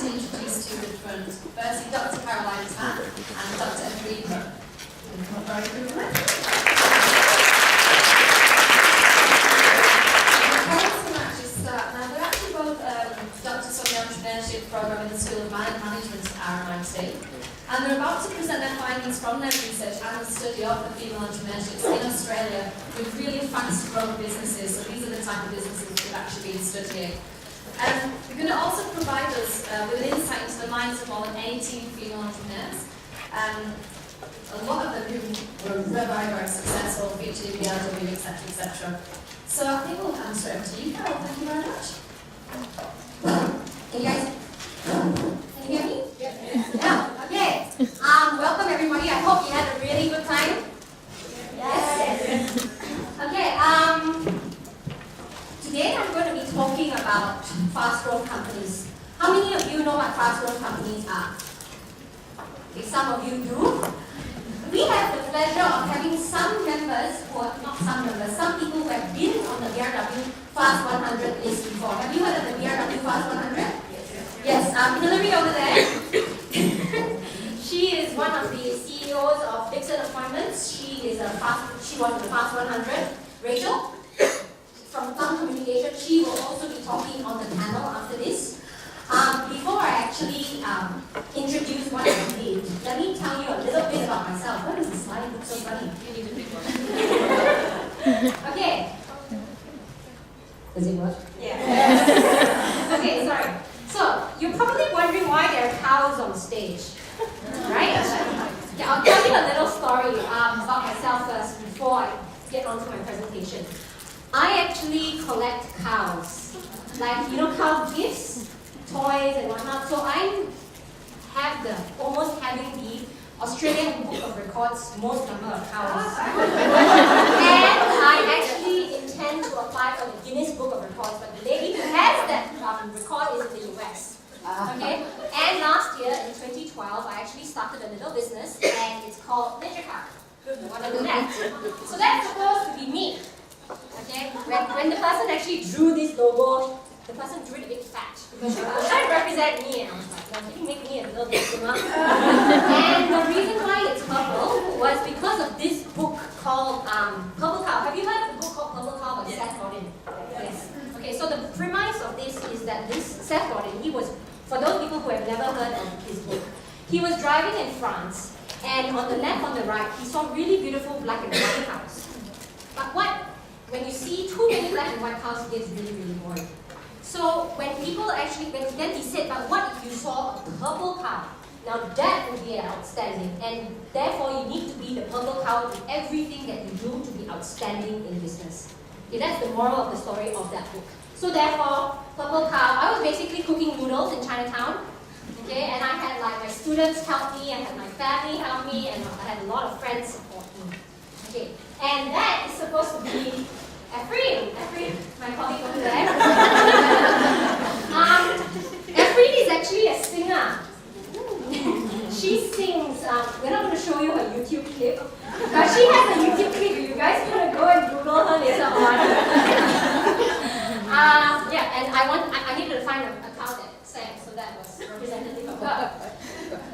to introduce two different, firstly Dr. Caroline Tan and Dr. Afreen Huq. Very quickly. Now they're actually both doctors on the entrepreneurship program in the School of Management at RMIT. And they're about to present their findings from their research and the study of the female entrepreneurships in Australia with really fast growing businesses. So these are the type of businesses we've actually been studying. They're going to also provide us with an insight into the minds of more than 18 female entrepreneurs. A lot of them who were very, very successful, featured in the LW, etc., etc. So I think we'll hand straight over to you, Carol. Thank you very much. Can you guys? Can you hear me? Yeah. Okay. Welcome everybody. I hope you had a really good time. Yes. Okay. Today I'm going to be talking about fast growth companies. How many of you know what fast growth companies are? Okay, some of you do. We have the pleasure of having some members, or not some members, some people who have been on the BRW Fast 100 list before. Have you heard of the BRW Fast 100? Yes. Hillary over there. She is one of the CEOs of Dixon Appointments. She was on the Fast 100. Rachel from Thumb Communication. She will also be talking on the panel after this. Before I actually introduce what I did, let me tell you a little bit about myself. What is this slide look so funny? You need to pick one. Okay. Does it work? Yeah. Okay, sorry. So, you're probably wondering why there are cows on stage. Right? Yeah, I'll tell you a little story about myself first before I get on to my presentation. I actually collect cows. Like, you know, cow gifts, toys and whatnot. So I have almost having the Australian Book of Records most number of cows. And I actually intend to apply for the Guinness Book of Records, but the lady who has that record is in the US. Okay? And last year, in 2012, I actually started a little business, and it's called Ninja Cow. What are the next? So that's supposed to be me. Okay? When the person actually drew this logo, the person drew it a bit fat because she was trying to represent me, and I was like, no, can you make me a little bit slimmer? And the reason why it's purple was because of this book called Purple Cow. Have you heard of the book called Purple Cow by Seth Godin? Yes. Okay, so the premise of this is that this Seth Godin, he was, for those people who have never heard of his book, he was driving in France, and on the left, on the right, he saw really beautiful black and white cows. But when you see too many black and white cows, it gets really, really boring. So when people actually, then he said, but what if you saw a purple cow? Now that would be outstanding, and therefore you need to be the purple cow in everything that you do to be outstanding in business. Okay, that's the moral of the story of that book. So therefore, purple cow, I was basically cooking noodles in Chinatown, okay, and I had like my students help me, I had my family help me, and I had a lot of friends support me. Okay, and that is supposed to be Afreen, my colleague over there. Afreen is actually a singer. She sings, we're not going to show you her YouTube clip, but she has a YouTube clip. You guys want to go and Google her later on. Yeah, and I needed to find a cow that sang, so that was representative of her.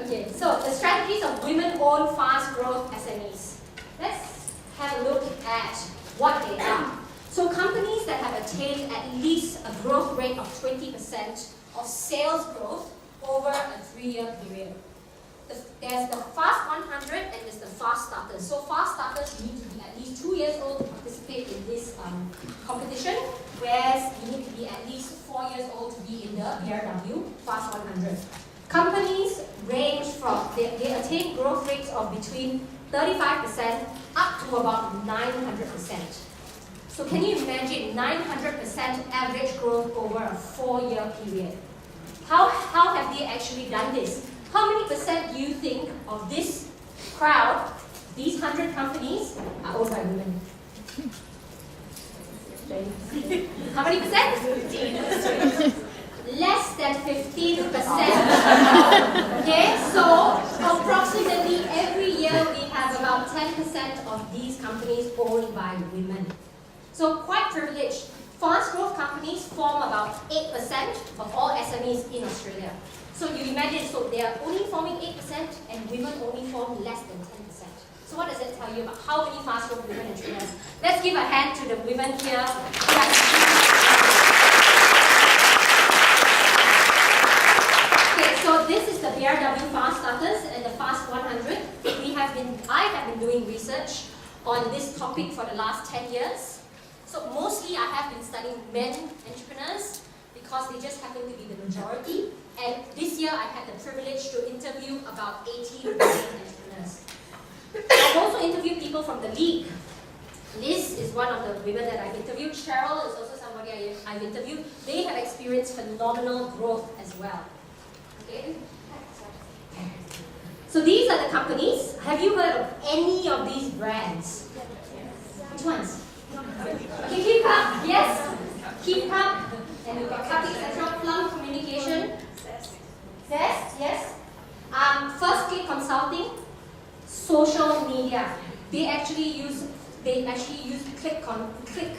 Okay, so the strategies of women-owned fast growth SMEs. Let's have a look at what they are. So companies that have attained at least a growth rate of 20% of sales growth over a 3-year period. There's the Fast 100 and there's the Fast Starters. So Fast Starters, you need to be at least 2 years old to participate in this competition, whereas you need to be at least 4 years old to be in the BRW Fast 100. Companies range from, they attain growth rates of between 35% up to about 900%. So can you imagine 900% average growth over a 4-year period? How have they actually done this? How many percent do you think of this crowd, these 100 companies, are owned by women? How many percent? 15%. Less than 15%. Okay, so approximately every year we have about 10% of these companies owned by women. So quite privileged. Fast growth companies form about 8% of all SMEs in Australia. So you imagine, so they are only forming 8% and women only form less than 10%. So what does that tell you about how many fast-growth women entrepreneurs? Let's give a hand to the women here. Okay, so this is the BRW Fast Starters and the Fast 100. I have been doing research on this topic for the last 10 years. So mostly I have been studying men entrepreneurs because they just happen to be the majority. And this year I had the privilege to interview about 80 women entrepreneurs. I've also interviewed people from the league. Liz is one of the women that I've interviewed. Cheryl is also somebody I've interviewed. They have experienced phenomenal growth as well. Okay. So these are the companies. Have you heard of any of these brands? Which ones? Okay, Keep Up. Yes. Keep Up. And we've got Cup, etc. Plum Communication. Zest. Yes. First Click Consulting. Social media. They actually use click marketing.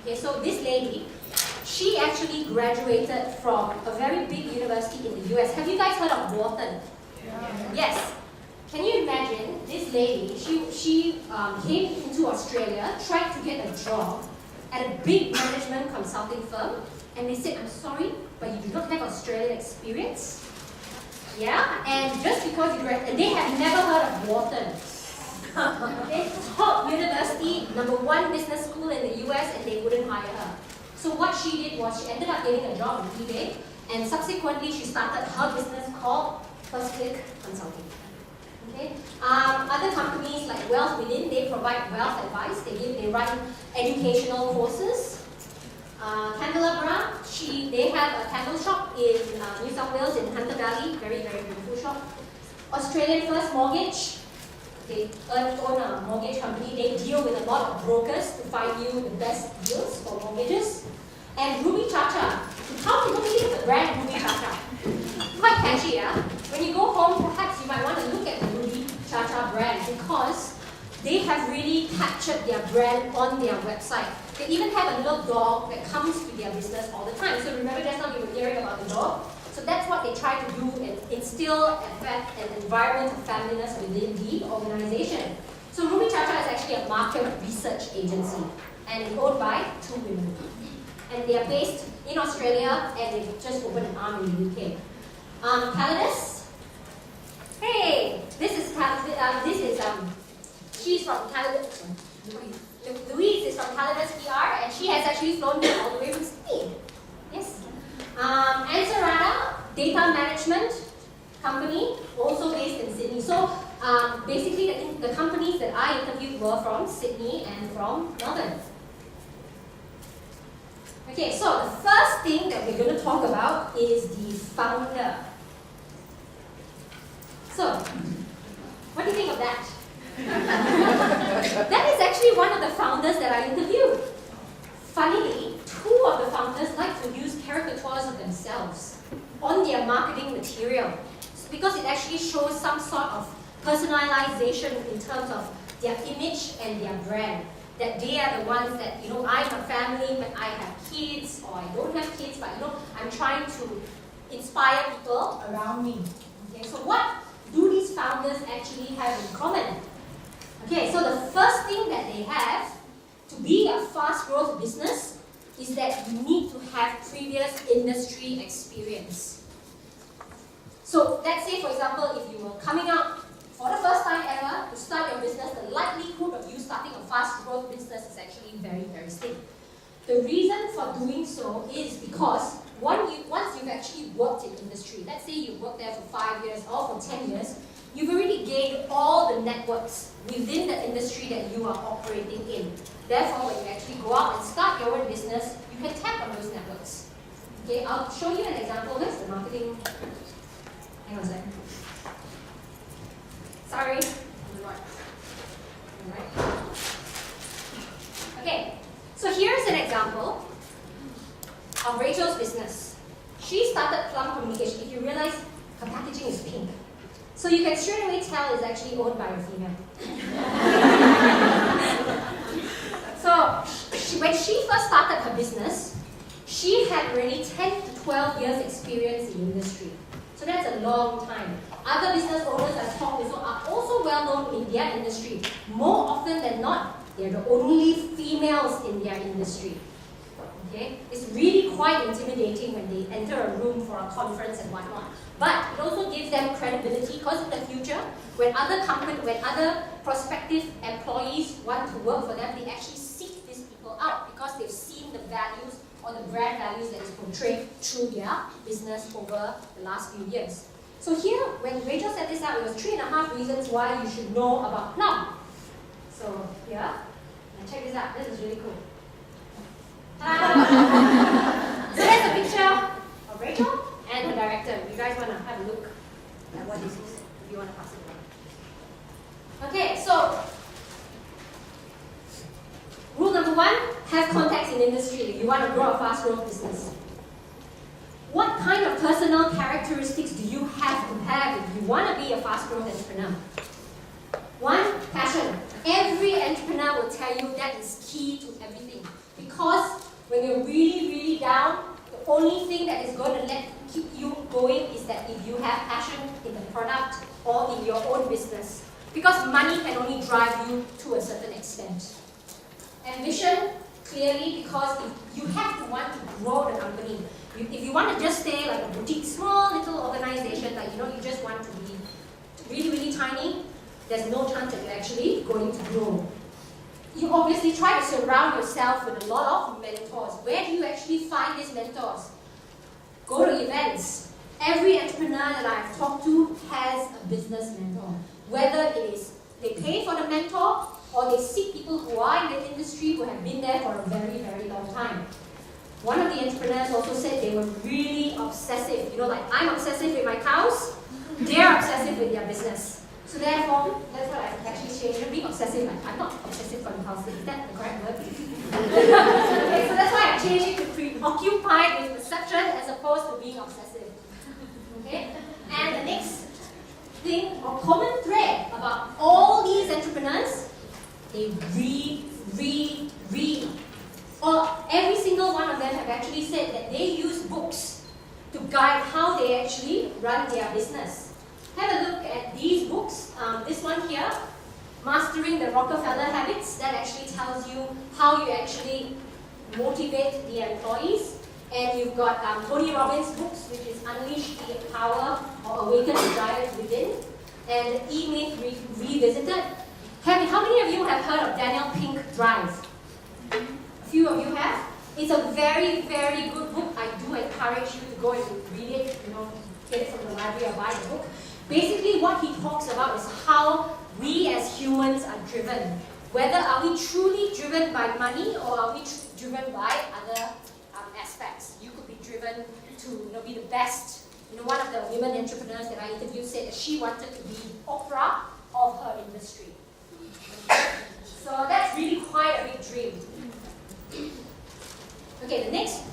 Okay, so this lady, she actually graduated from a very big university in the US. Have you guys heard of Wharton? Yeah. Yes. Can you imagine this lady? She came into Australia, tried to get a job at a big management consulting firm, and they said, "I'm sorry, but you do not have Australian experience." Yeah, and just because you graduated, they have never heard of Wharton. Okay, top university, #1 business school in the US, and they wouldn't hire her. So what she did was she ended up getting a job on eBay, and subsequently she started her business called First Click Consulting. Okay, other companies like Wealth Within, they provide wealth advice. They run educational courses. Candelabra, they have a candle shop in New South Wales in Hunter Valley, very, very beautiful shop. Australian First Mortgage, they own a mortgage company. They deal with a lot of brokers to find you the best deals for mortgages. And Ruby Cha-Cha. How can you think of the brand Ruby Cha-Cha? Quite catchy, yeah? When you go home, perhaps you might want to look at the Ruby Cha-Cha brand because they have really captured their brand on their website. They even have a little dog that comes with their business all the time. So remember just now you were hearing about the dog? So that's what they try to do and instill an environment of familyness within the organization. So Ruby Cha-Cha is actually a market research agency and it's owned by 2 women. And they are based in Australia and they just opened an arm in the UK. Calidus. Hey, she's from Calidus. Louise is from Calidus PR and she has actually flown here all the way from Sydney. Yes. Ansarada, data management company, also based in Sydney. So basically the companies that I interviewed were from Sydney and from Melbourne. Okay, so the first thing that we're going to talk about is the founder. So, what do you think of that? That is actually one of the founders that I interviewed. Funnily, 2 of the founders like to use caricatures of themselves on their marketing material because it actually shows some sort of personalization in terms of their image and their brand. That they are the ones that, I'm a family, but I have kids, or I don't have kids, but I'm trying to inspire people around me. Okay, so what do these founders actually have in common? Okay, so the first thing that they have to be a fast growth business is that you need to have previous industry experience. So let's say, for example, if you were coming out for the first time ever to start your business, the likelihood of you starting a fast growth business is actually very, very slim. The reason for doing so is because once you've actually worked in industry, let's say you worked there for 5 years or for 10 years, you've already gained all the networks within the industry that you are operating in. Therefore, when you actually go out and start your own business, you can tap on those networks. Okay, I'll show you an example. Where's the marketing? Hang on a second. Sorry. Okay, so here's an example of Rachel's business. She started Plum Communication. If you realize, her packaging is pink. So you can straight away tell it's actually owned by a female. So when she first started her business, she had already 10 to 12 years experience in industry. So that's a long time. Other business owners I've talked with are also well known in their industry. More often than not, they're the only females in their industry. Okay? It's really quite intimidating when they enter a room for a conference and whatnot. But it also gives them credibility because in the future, when other prospective employees want to work for them, they actually seek these people out because they've seen the values or the brand values that is portrayed through their business over the last few years. So here, when Rachel set this up, it was 3.5 reasons why you should know about Plum. So here, and check this out. This is really cool. So there's a picture of Rachel and the director. You guys want to have a look at what this is? If you want to pass it on. Okay, so rule number 1, have contacts in industry if you want to grow a fast growth business. What kind of personal characteristics do you have to have if you want to be a fast growth entrepreneur? 1, passion. Every entrepreneur will tell you that is key to everything. Because when you're really, really down, the only thing that is going to keep you going is that if you have passion in the product or in your own business. Because money can only drive you to a certain extent. Ambition, clearly, because if you have to want to grow the company. If you want to just stay like a boutique, small little organization, like you just want to be really, really tiny, there's no chance that you're actually going to grow. You obviously try to surround yourself with a lot of mentors. Where do you actually find these mentors? Go to events. Every entrepreneur that I've talked to has a business mentor. Whether it is they pay for the mentor or they seek people who are in the industry who have been there for a very, very long time. One of the entrepreneurs also said they were really obsessive. Like I'm obsessive with my cows, they're obsessive with their business. So therefore, that's what I've actually changed. Being obsessive, I'm not obsessive for the house. Is that the correct word? Okay, so that's why I changed it to preoccupied with perception as opposed to being obsessive. Okay? And the next thing or common thread about all these entrepreneurs, they read. Or every single one of them have actually said that they use books to guide how they actually run their business. Have a look at these books. This one here, Mastering the Rockefeller Habits, that actually tells you how you actually motivate the employees. And you've got Tony Robbins' books, which is Unleash the Power or Awaken the Giant Within, and E-Myth Revisited. How many of you have heard of Daniel Pink Drive? A few of you have. It's a very, very good book. I do encourage you to go and read it, get it from the library or buy the book. Basically, what he talks about is how we as humans are driven. Whether are we truly driven by money or are we driven by other aspects. You could be driven to be the best. One of the women entrepreneurs that I interviewed said that she wanted to be Oprah of her industry. So that's really quite a big dream. Okay, the next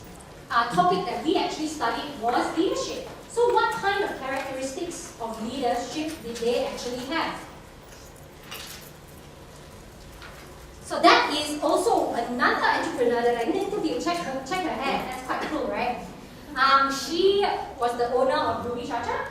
topic that we actually studied was leadership. So what kind of characteristics of leadership did they actually have? So that is also another entrepreneur that I interviewed. Check her hair. That's quite cool, right? She was the owner of Ruby Chacha.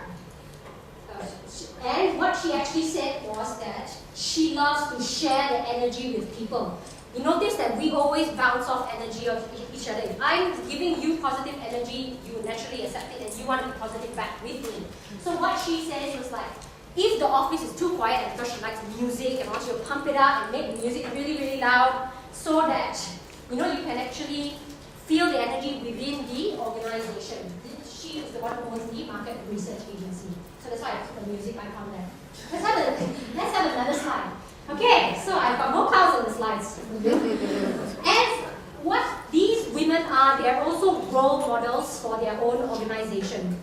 And what she actually said was that she loves to share the energy with people. You notice that we always bounce off energy of each other. If I'm giving you positive energy, you naturally accept it and you want to be positive back with me. So what she says was like, if the office is too quiet and because she likes music and wants you to pump it up and make the music really, really loud so that you can actually feel the energy within the organization. She is the one who owns the market research agency. So that's why I put the music icon there. Let's have another slide. Okay, so I've got more cows on the slides. And what these women are, they're also role models for their own organization.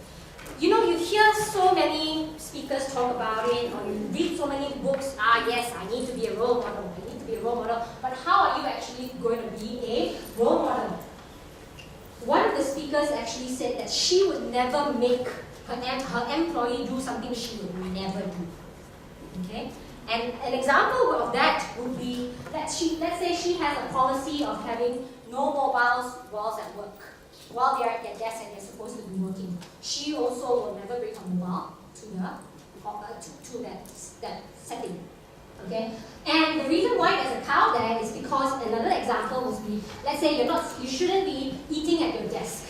You hear so many speakers talk about it, or you read so many books, yes, I need to be a role model, but how are you actually going to be a role model? One of the speakers actually said that she would never make her employee do something she would never do. Okay? And an example of that would be that let's say she has a policy of having no mobiles whilst at work. while they're at their desk and they're supposed to be working. She also will never bring her mobile to that setting. Okay? And the reason why there's a cow there is because another example would be, let's say you shouldn't be eating at your desk.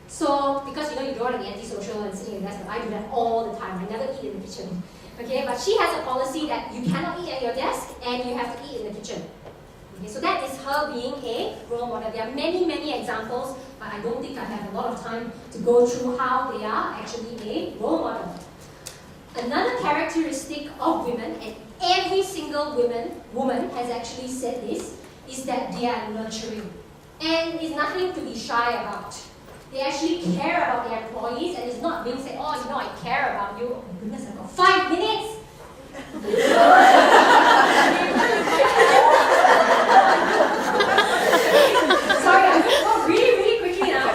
So, because you don't want to be antisocial and sitting at your desk, but I do that all the time. I never eat in the kitchen. Okay, but she has a policy that you cannot eat at your desk and you have to eat in the kitchen. Okay, so that is her being a role model. There are many, many examples, but I don't think I have a lot of time to go through how they are actually a role model. Another characteristic of women, and every single woman has actually said this, is that they are nurturing. And it's nothing to be shy about. They actually care about their employees, and it's not being said, oh, I care about you. Oh goodness, I've got 5 minutes! Sorry, I'm going to go really, really quickly now.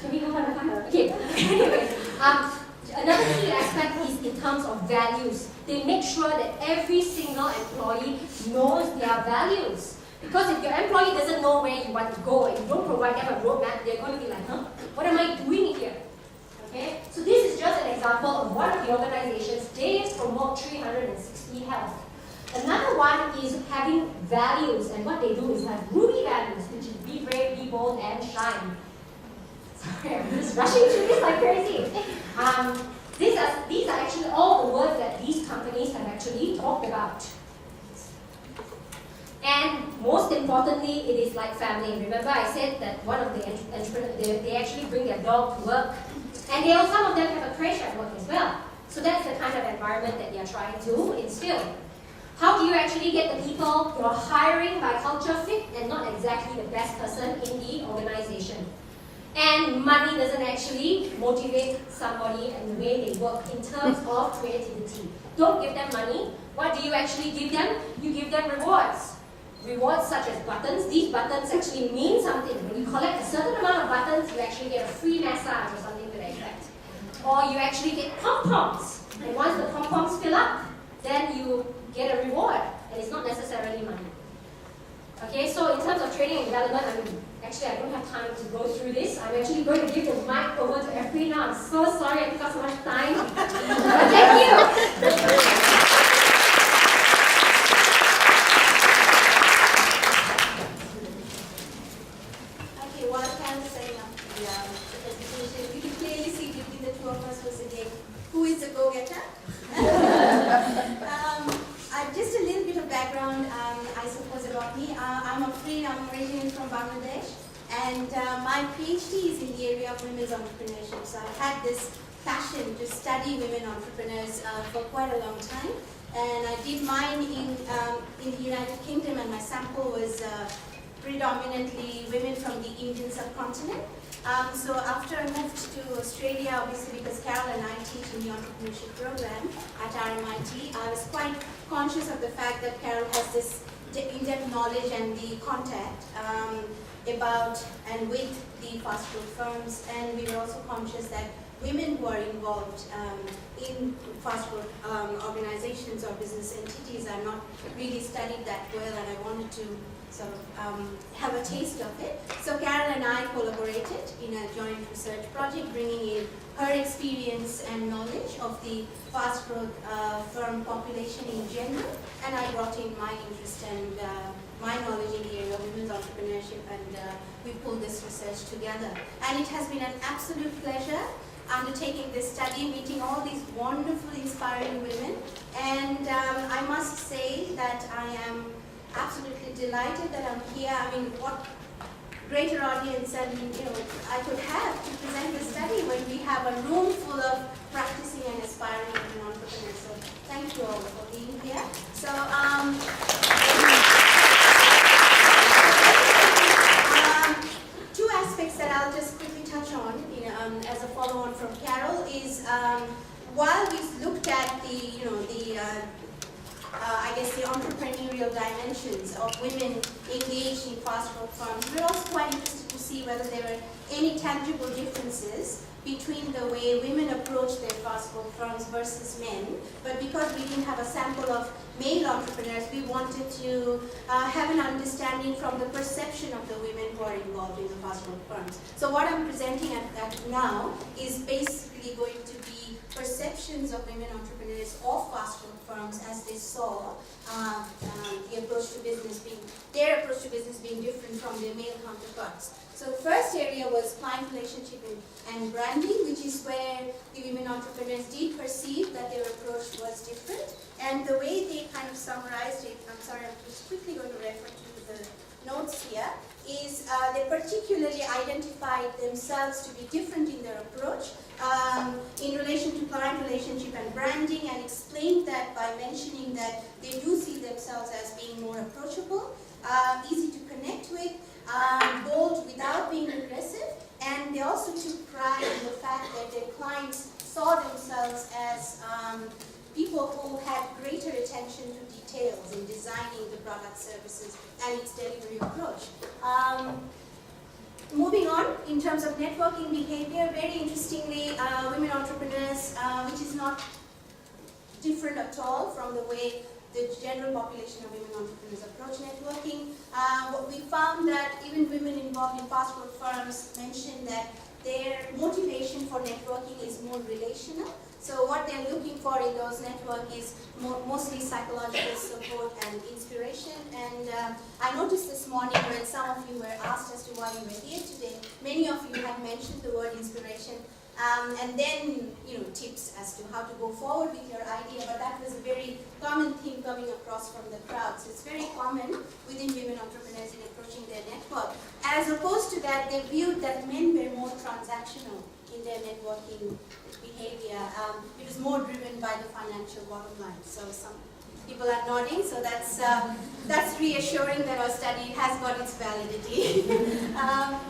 Can we go for the camera? Okay, anyway. Another key aspect is in terms of values. They make sure that every single employee knows their values. Because if your employee doesn't know where you want to go and you don't provide them a roadmap, they're going to be like, what am I doing here? Okay? So this is just an example of one of the organizations. They promote 360 health. Another one is having values, and what they do is have Ruby values, which is be brave, be bold, and shine. Sorry, I'm just rushing through this like crazy. These are actually all the words that these companies have actually talked about. And most importantly, it is like family. Remember I said that one of the entrepreneurs, they actually bring their dog to work. And some of them have a crash at work as well. So that's the kind of environment that they are trying to instill. How do you actually get the people you're hiring by culture fit and not exactly the best person in the organization? And money doesn't actually motivate somebody and the way they work in terms of creativity. Don't give them money. What do you actually give them? You give them rewards. Rewards such as buttons. These buttons actually mean something. When you collect a certain amount of buttons, you actually get a free massage or something to that effect. Or you actually get pom-poms. And once the pom-poms fill up, then you get a reward. And it's not necessarily money. Okay, so in terms of training and development, actually I don't have time to go through this. I'm actually going to give the mic over to Afreen now. I'm so sorry I took up so much time. Thank you. Who is a go-getter? Just a little bit of background, I suppose, about me. I'm Afreen, I'm originally from Bangladesh, and my PhD is in the area of women's entrepreneurship. So I've had this passion to study women entrepreneurs for quite a long time, and I did mine in the United Kingdom, and my sample was predominantly women from the Indian subcontinent. So after I moved to Australia, obviously because Carol and I teach in the entrepreneurship program at RMIT, I was quite conscious of the fact that Carol has this in-depth knowledge and the contact about and with the fast food firms, and we were also conscious that women who are involved in fast food organizations or business entities are not really studied that well, and I wanted to sort of have a taste of it. So Carol and I collaborated in a joint research project, bringing in her experience and knowledge of the fast growth firm population in general, and I brought in my interest and my knowledge in the area of women's entrepreneurship, and we pulled this research together. And it has been an absolute pleasure undertaking this study, meeting all these wonderful, inspiring women, and I must say that I am absolutely delighted that I'm here. I mean, what greater audience and I could have to present this study when we have a room full of practicing and aspiring women entrepreneurs. So thank you all for being here. So two aspects that I'll just quickly touch on as a follow-on from Carol is while we looked at I guess the entrepreneurial dimensions of women engaged in fast food firms, we're also quite interested to see whether there were any tangible differences between the way women approach their fast growth firms versus men. But because we didn't have a sample of male entrepreneurs, we wanted to have an understanding from the perception of the women who are involved in the fast growth firms. So what I'm presenting at now is basically going to be perceptions of women entrepreneurs of fast growth firms as they saw the approach to business their approach to business being different from their male counterparts. So the first area was client relationship and branding, which is where the women entrepreneurs did perceive that their approach was different. And the way they kind of summarized it, I'm sorry, I'm just quickly going to refer to the notes here, is they particularly identified themselves to be different in their approach in relation to client relationship and branding, and explained that by mentioning that they do see themselves as being more approachable, easy to connect with, bold without being aggressive, and they also took pride in the fact that their clients saw themselves as people who had greater attention to details in designing the product, services, and its delivery approach. Moving on, in terms of networking behavior, very interestingly, women entrepreneurs, which is not different at all from the way the general population of women entrepreneurs approach networking. What we found that even women involved in fast growth firms mentioned that their motivation for networking is more relational. So what they're looking for in those networks is mostly psychological support and inspiration. And I noticed this morning when some of you were asked as to why you were here today, many of you had mentioned the word inspiration. And then, tips as to how to go forward with your idea, but that was a very common theme coming across from the crowd. So it's very common within women entrepreneurs in approaching their network. As opposed to that, they viewed that men were more transactional in their networking behavior. It was more driven by the financial bottom line. So some people are nodding, so that's reassuring that our study has got its validity.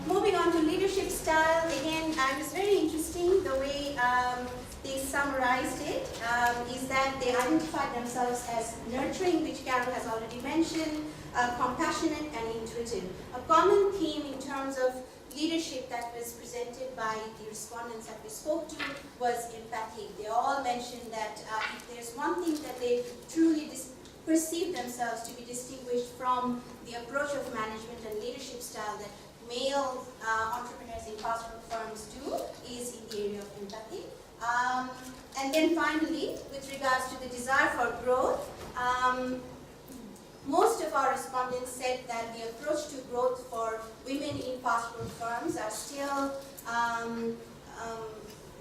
Moving on to leadership style, again, it was very interesting the way they summarized it, is that they identified themselves as nurturing, which Carol has already mentioned, compassionate and intuitive. A common theme in terms of leadership that was presented by the respondents that we spoke to was empathy. They all mentioned that if there's one thing that they truly perceive themselves to be distinguished from the approach of management and leadership style that male entrepreneurs in fast growth firms do, is in the area of empathy. And then finally, with regards to the desire for growth, most of our respondents said that the approach to growth for women in fast growth firms are still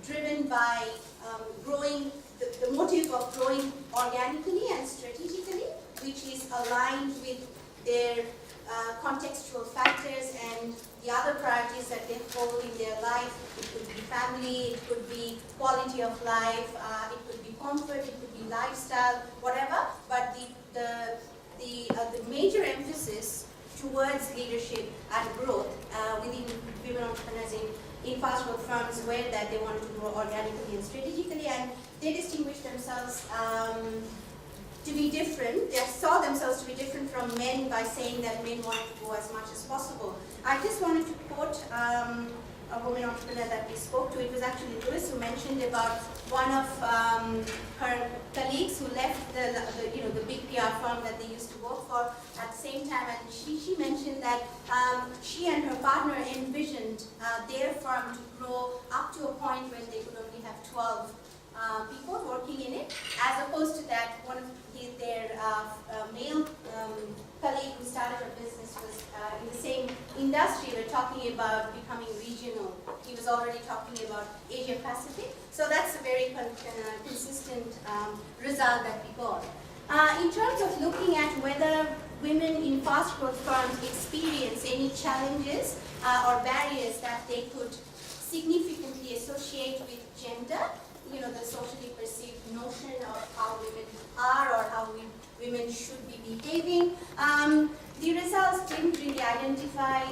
driven by growing, the motive of growing organically and strategically, which is aligned with their contextual factors and the other priorities that they hold in their life. It could be family, it could be quality of life, it could be comfort, it could be lifestyle, whatever, but the major emphasis towards leadership and growth within women entrepreneurs in fast growth firms were that they wanted to grow organically and strategically, and they distinguished themselves to be different. They saw themselves to be different from men by saying that men wanted to go as much as possible. I just wanted to quote a woman entrepreneur that we spoke to. It was actually Louis who mentioned about one of her colleagues who left the big PR firm that they used to work for at the same time, and she mentioned that she and her partner envisioned their firm to grow up to a point when they could only have 12 people working in it, as opposed to that one of their male colleague who started a business was in the same industry. We're talking about becoming regional. He was already talking about Asia Pacific. So that's a very consistent result that we got. In terms of looking at whether women in fast growth firms experience any challenges or barriers that they could significantly associate with gender, the socially perceived notion of how women are or how women should be behaving. The results didn't really identify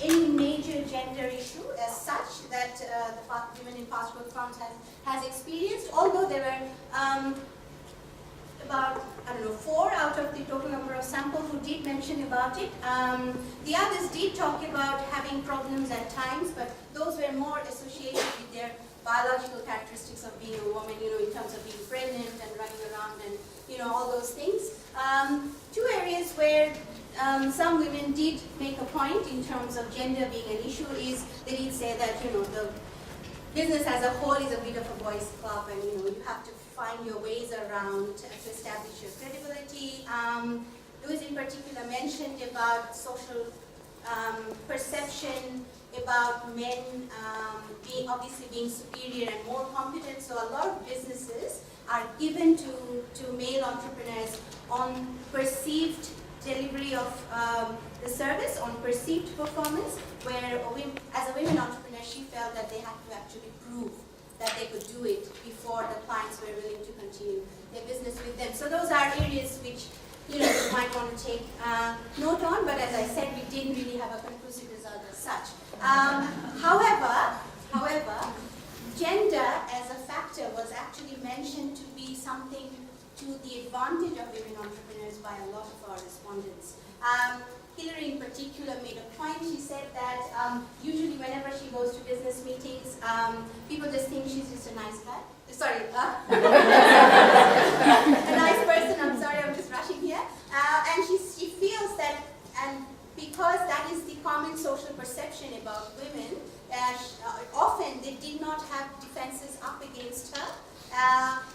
any major gender issue as such that the women in fast growth firms has experienced, although there were about, I don't know, 4 out of the total number of sample who did mention about it. The others did talk about having problems at times, but those were more associated with their biological characteristics of being a woman, in terms of being pregnant and running around and, all those things. 2 areas where some women did make a point in terms of gender being an issue is they did say that, the business as a whole is a bit of a boys' club, and, you have to find your ways around to establish your credibility. Louise in particular mentioned about social perception, about men obviously being superior and more competent. So a lot of businesses are given to male entrepreneurs on perceived delivery of the service, on perceived performance, where as a women entrepreneur, she felt that they had to actually prove that they could do it before the clients were willing to continue their business with them. So those are areas which you might want to take note on, but as I said, we didn't really have a conclusive result as such. However, gender as a factor was actually mentioned to be something to the advantage of women entrepreneurs by a lot of our respondents. Hillary in particular made a point. She said that usually whenever she goes to business meetings, people just think she's just a nice guy. Sorry, a nice person. I'm sorry, I'm just rushing here. And she feels that, and because that is the common social perception about women, often they did not have defenses up against her,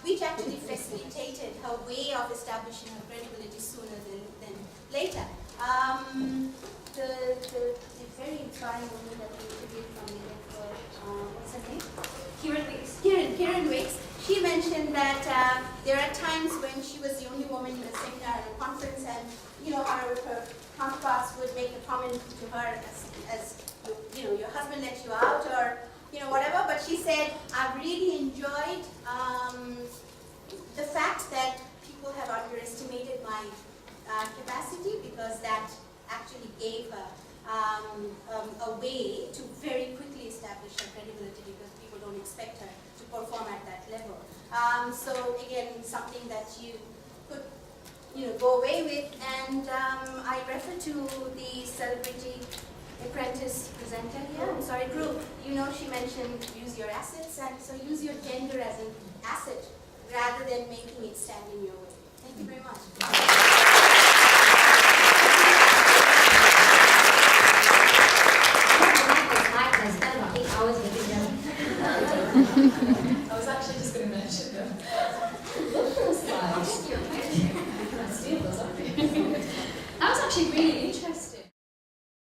which actually facilitated her way of establishing her credibility sooner than later. The very inspiring woman that we interviewed from the what's her name? Karen Wicks. She mentioned that there are times when she was the only woman in a seminar or a conference, and her counterparts would make a comment to her as your husband let you out, or whatever. But she said, I've really enjoyed the fact that people have underestimated my capacity, because that actually gave her a way to very quickly establish her credibility, because people don't expect her to perform at that level. So again, something that you could go away with. And I refer to the celebrity apprentice presenter here. I'm sorry, group. She mentioned use your assets, and so use your gender as an asset rather than making it stand in your way. Thank you very much. I was actually just going to mention them. Look at the slides. I steal those, aren't you? That was actually really